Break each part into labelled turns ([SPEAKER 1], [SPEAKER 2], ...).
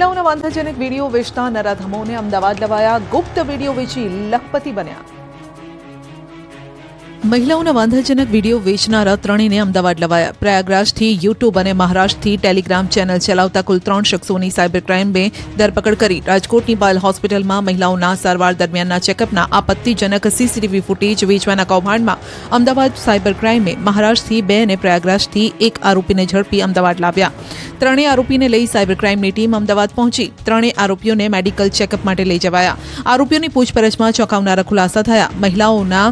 [SPEAKER 1] મહિલાઓના વાંધાજનક વિડીયો વેચતા નરાધમોને અમદાવાદ લવાયા. ગુપ્ત વિડીયો વેચી લખપતિ બન્યા. મહિલાઓના વાંધાજનક વિડીયો વેચનારા ત્રણેયને અમદાવાદ લવાયા. પ્રયાગરાજથી યુટ્યુબ અને મહારાષ્ટ્રથી ટેલિગ્રામ ચેનલ ચલાવતા કુલ 3 શખ્સોની સાયબર ક્રાઇમે ધરપકડ કરી. રાજકોટની પાયલ હોસ્પિટલમાં મહિલાઓના સારવાર દરમિયાનના ચેકઅપના આપત્તિજનક સીસીટીવી ફૂટેજ વેચવાના કૌભાંડમાં અમદાવાદ સાયબર ક્રાઇમે મહારાષ્ટ્રથી 2 અને પ્રયાગરાજથી 1 આરોપીને ઝડપી અમદાવાદ લાવ્યા. ત્રણેય આરોપીને લઈ સાયબર ક્રાઇમની ટીમ અમદાવાદ પહોંચી. ત્રણેય આરોપીઓને મેડિકલ ચેકઅપ માટે લઈ જવાયા. આરોપીઓની પૂછપરછમાં ચોંકાવનારા ખુલાસા થયા. મહિલાઓના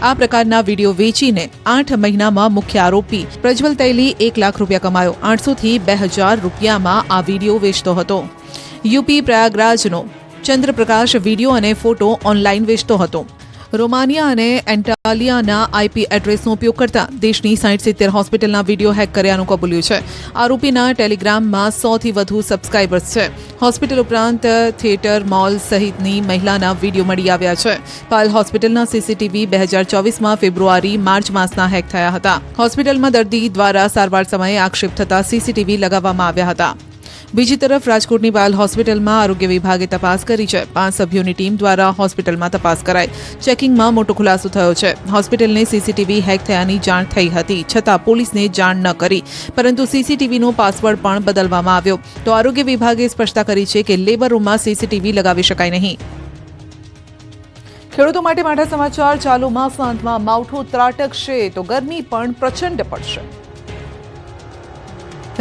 [SPEAKER 1] આ પ્રકારના વિડીયો વેચીને 8 મહિનામાં મુખ્ય આરોપી પ્રજ્વલ તૈલી 1 લાખ રૂપિયા કમાયો. 800 થી 2000 રૂપિયામાં આ વિડીયો વેચતો હતો. યુપી પ્રયાગરાજનો ચંદ્રપ્રકાશ વિડીયો અને ફોટો ઓનલાઈન વેચતો હતો. રોમાનિયા અને એન્ટાલિયાના આઈપી એડ્રેસનો ઉપયોગ કરતા દેશની 60-70 હોસ્પિટલના વિડીયો હેક કર્યાનું કબૂલ્યું છે. આરોપીના ટેલિગ્રામમાં 100 થી વધુ સબસ્ક્રાઇબર્સ છે. હોસ્પિટલ ઉપરાંત થિયેટર, મોલ સહિતની મહિલાના વિડીયો મળી આવ્યા છે. પાયલ હોસ્પિટલના સીસીટીવી 2024માં ફેબ્રુઆરી માર્ચ માસના હેક થયા હતા. હોસ્પિટલમાં દર્દી દ્વારા સારવાર સમયે આક્ષેપ થતા સીસીટીવી લગાવવામાં આવ્યા હતા. બીજી તરફ રાજકોટની પાયલ હોસ્પિટલમાં આરોગ્ય વિભાગે તપાસ કરી છે. 5 સભ્યોની ટીમ દ્વારા હોસ્પિટલમાં તપાસ કરાઈ. ચેકિંગમાં મોટો ખુલાસો થયો છે. હોસ્પિટલને સીસીટીવી હેક થયાની જાણ થઈ હતી, છતાં પોલીસને જાણ ન કરી, પરંતુ સીસીટીવીનો પાસવર્ડ પણ બદલવામાં આવ્યો. તો આરોગ્ય વિભાગે સ્પષ્ટતા કરી છે કે લેબર રૂમમાં સીસીટીવી લગાવી શકાય નહીં. ખેડૂતો માટે માઠા સમાચાર. ચાલુ માસના અંતમાં માવઠું ત્રાટકશે તો ગરમી પણ પ્રચંડ પડશે.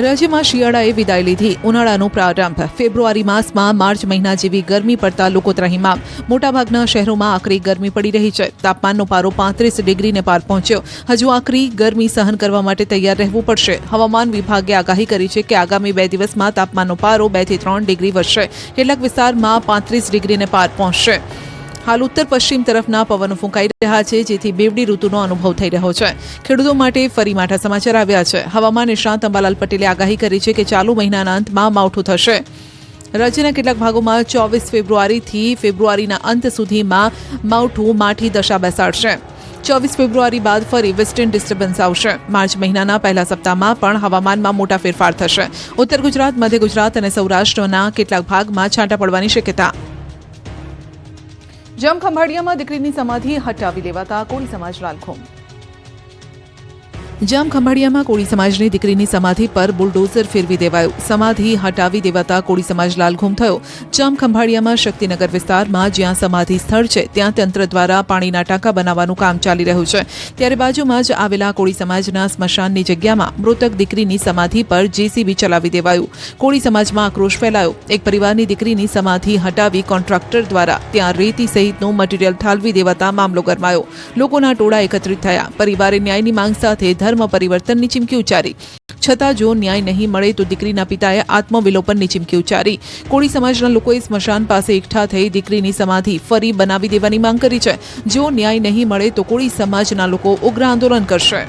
[SPEAKER 1] રાજ્યમાં શિયાળાએ વિદાય લીધી. ઉનાળાનો પ્રારંભ. ફેબ્રુઆરી માસમાં માર્ચ મહિના જેવી ગરમી પડતા લોકો ત્રાહિમામ. મોટાભાગના શહેરોમાં આકરી ગરમી પડી રહી છે. તાપમાનનો પારો 35 ડિગ્રીને પાર પહોંચ્યો. હજુ આકરી ગરમી સહન કરવા માટે તૈયાર રહેવું પડશે. હવામાન વિભાગે આગાહી કરી છે કે આગામી 2 દિવસમાં તાપમાનનો પારો 2 થી 3 ડિગ્રી વધશે. કેટલાક વિસ્તારમાં 35 ડિગ્રીને પાર પહોંચશે. હાલ ઉત્તર પશ્ચિમ તરફના પવનો ફૂંકાઈ રહ્યા છે, જેથી બેવડી ઋતુનો અનુભવ થઈ રહ્યો છે. ખેડૂતો માટે ફરી માઠા સમાચાર આવ્યા છે. હવામાન નિષ્ણાત અંબાલાલ પટેલે આગાહી કરી છે કે ચાલુ મહિનાના અંતમાં માવઠું થશે. રાજ્યના કેટલાક ભાગોમાં 24 ફેબ્રુઆરીથી ફેબ્રુઆરીના અંત સુધીમાં માવઠું માઠી દશા બેસાડશે. 24 ફેબ્રુઆરી બાદ ફરી વેસ્ટર્ન ડિસ્ટર્બન્સ આવશે. માર્ચ મહિનાના પહેલા સપ્તાહમાં પણ હવામાનમાં મોટા ફેરફાર થશે. ઉત્તર ગુજરાત, મધ્ય ગુજરાત અને સૌરાષ્ટ્રના કેટલાક ભાગમાં છાંટા પડવાની શક્યતા. જામખંભાળિયામાં દીકરીની સમાધિ હટાવી લેવાતા કોળી સમાજ લાલઘુમ. જામખંભાળિયામાં કોળી સમાજની દીકરીની સમાધિ પર બુલડોઝર ફેરવી દેવાયું. સમાધિ હટાવી દેવાતા કોળી સમાજ લાલઘુમ થયો. જામખંભાળિયામાં શક્તિનગર વિસ્તારમાં જ્યાં સમાધિ સ્થળ છે ત્યાં તંત્ર દ્વારા પાણીના ટાંકા બનાવવાનું કામ ચાલી રહ્યું છે. ત્યારે બાજુમાં જ આવેલા કોળી સમાજના સ્મશાનની જગ્યામાં મૃતક દીકરીની સમાધિ પર જેસીબી ચલાવી દેવાયું. કોળી સમાજમાં આક્રોશ ફેલાયો. એક પરિવારની દીકરીની સમાધિ હટાવી કોન્ટ્રાક્ટર દ્વારા ત્યાં રેતી સહિતનું મટીરીયલ ઠાલવી દેવાતા મામલો ગરમાયો. લોકોના ટોળા એકત્રિત થયા. પરિવારે ન્યાયની માંગ સાથે ધર્મ પરિવર્તનની ચીમકી ઉચ્ચારી. છતાં જો ન્યાય નહીં મળે તો દીકરીના પિતાએ આત્મવિલોપનની ચીમકી ઉચ્ચારી. કોળી સમાજના લોકોએ સ્મશાન પાસે એકઠા થઈ દીકરીની સમાધિ ફરી બનાવી દેવાની માંગ કરી છે. જો ન્યાય નહીં મળે તો કોળી સમાજના લોકો ઉગ્ર આંદોલન કરશે.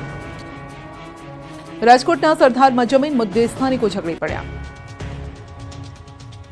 [SPEAKER 1] રાજકોટના સરદારમાં જમીન મુદ્દે સ્થાનિકો ઝઘડી પડ્યા.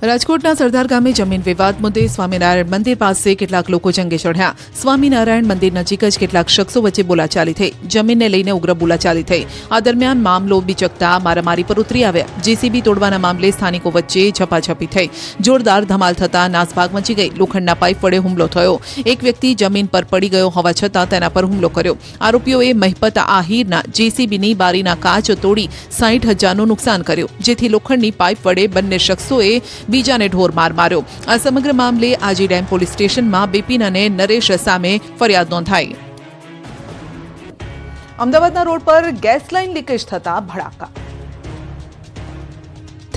[SPEAKER 1] રાજકોટના સરદાર ગામે જમીન વિવાદ મુદ્દે સ્વામિનારાયણ મંદિર પાસે કેટલાક લોકો જંગે ચઢ્યા. સ્વામિનારાયણ મંદિર નજીક જ કેટલાક શખ્સો વચ્ચે બોલાચાલી થઈ. જમીનને લઈને ઉગ્ર બોલાચાલી થઈ. આ દરમિયાન મામલો બિચકતા મારામારી પર ઉતરી આવ્યા. જેસીબી તોડવાના મામલે સ્થાનિકો વચ્ચે ઝપાઝપી થઈ. જોરદાર ધમાલ થતા નાસભાગ મચી ગઈ. લોખંડના પાઇપ વડે હુમલો થયો. એક વ્યક્તિ જમીન પર પડી ગયો હોવા છતાં તેના પર હુમલો કર્યો. આરોપીઓએ મહિપત આહિરના જેસીબીની બારીના કાચ તોડી 60,000નું નુકસાન કર્યું, જેથી લોખંડની પાઇપ વડે બંને શખ્સોએ બીજાને ઢોર માર માર્યો. આ સમગ્ર મામલે આજી ડેમ પોલીસ સ્ટેશનમાં બિપિન અને નરેશ સામે ફરિયાદ નોંધાઈ. અમદાવાદના રોડ પર ગેસ લાઇન લીકેજ થતા ભડાકા.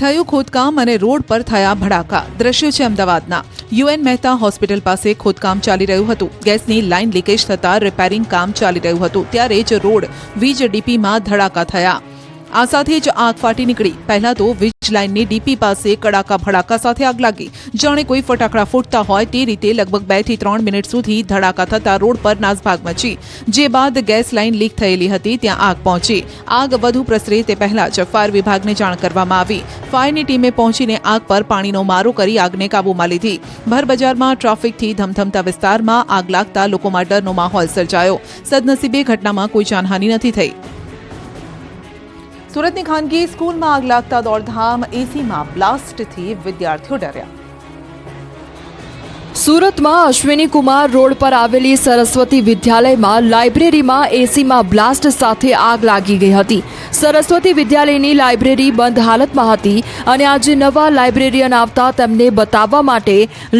[SPEAKER 1] થયું ખોદકામ અને રોડ પર થયા ભડાકા. દ્રશ્યો છે અમદાવાદના. યુએન મહેતા હોસ્પિટલ પાસે ખોદકામ ચાલી રહ્યું હતું. ગેસની લાઇન લીકેજ થતા રિપેરિંગ કામ ચાલી રહ્યું હતું. ત્યારે જ રોડ વીજ ડીપીમાં ધડાકા થયા. આ સાથે જ આગ ફાટી નીકળી. પહેલા તો વીજ લાઇનની ડીપી પાસે કડાકા ભડાકા સાથે આગ લાગી. જાણે કોઈ ફટાકડા ફૂટતા હોય તે રીતે લગભગ 2 થી 3 મિનિટ સુધી ધડાકા થતા રોડ પર નાસભાગ મચી. જે બાદ ગેસ લાઇન લીક થયેલી હતી ત્યાં આગ પહોંચી. આગ વધુ પ્રસરે તે પહેલા જ ફાયર વિભાગને જાણ કરવામાં આવી. ફાયરની ટીમે પહોંચીને આગ પર પાણીનો મારો કરી આગને કાબૂમાં લીધી. ભરબજારમાં ટ્રાફિકથી ધમધમતા વિસ્તારમાં આગ લાગતા લોકોમાં ડરનો માહોલ સર્જાયો. સદનસીબે ઘટનામાં કોઈ જાનહાનિ નથી થઈ. સુરતની ખાનગી સ્કૂલમાં આગ લાગતા દોડધામ, એસીમાં બ્લાસ્ટથી વિદ્યાર્થીઓ ડર્યા.
[SPEAKER 2] સુરતમાં અશ્વિની કુમાર રોડ પર આવેલી સરસ્વતી વિદ્યાલયમાં લાઇબ્રેરીમાં એસીમાં બ્લાસ્ટ સાથે આગ લાગી ગઈ હતી. સરસ્વતી વિદ્યાલયની લાઇબ્રેરી બંધ હાલતમાં હતી અને આજે નવા લાઇબ્રેરિયન આવતા તેમને બતાવવા માટે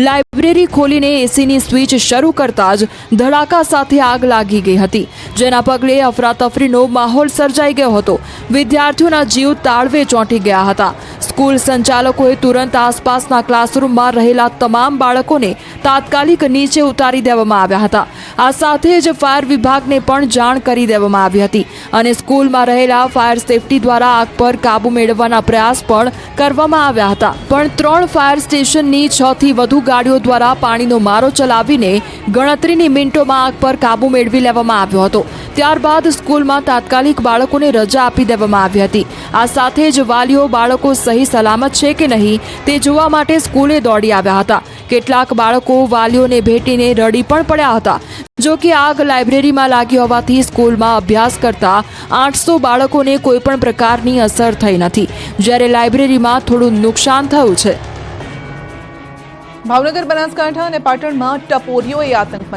[SPEAKER 2] લાઇબ્રેરી ખોલીને એસીની સ્વિચ શરૂ કરતા જ ધડાકા સાથે આગ લાગી ગઈ હતી, જેના પગલે અફરાતફરીનો માહોલ સર્જાઈ ગયો હતો. વિદ્યાર્થીઓના જીવ તાળવે ચોંટી ગયા હતા. સ્કૂલ સંચાલકોએ તુરંત આસપાસના ક્લાસરૂમમાં રહેલા તમામ બાળકોને તાત્કાલિક નીચે ઉતારી દેવામાં આવ્યા હતા. આ સાથે જ ફાયર વિભાગને પણ જાણ કરી દેવામાં આવી હતી અને સ્કૂલમાં રહેલા ફાયર સેફટી દ્વારા આગ પર કાબુ મેળવવાના પ્રયાસ પણ કરવામાં આવ્યા હતા. પણ 3 ફાયર સ્ટેશનની 6 થી વધુ ગાડીઓ દ્વારા પાણીનો મારો ચલાવીને ગણતરીની મિનિટોમાં આગ પર કાબુ મેળવી લેવામાં આવ્યો હતો. ત્યારબાદ સ્કૂલમાં તાત્કાલિક બાળકોને રજા આપી દેવામાં આવી હતી. આ સાથે જ વાલીઓ બાળકો સહી સલામત છે કે નહીં તે જોવા માટે સ્કૂલે દોડી આવ્યા હતા. કેટલાક બાળકો વાલીઓને ભેટીને રડી પણ પડ્યા હતા. જો કે આગ લાઇબ્રેરીમાં લાગી હોવાથી સ્કૂલમાં અભ્યાસ કરતા 800 બાળકોને કોઈ પણ પ્રકારની અસર થઈ નથી, જ્યારે લાઇબ્રેરીમાં થોડું નુકસાન થયું છે.
[SPEAKER 1] ભાવનગર, બનાસકાંઠા અને પાટણમાં ટપોરીઓએ આતંક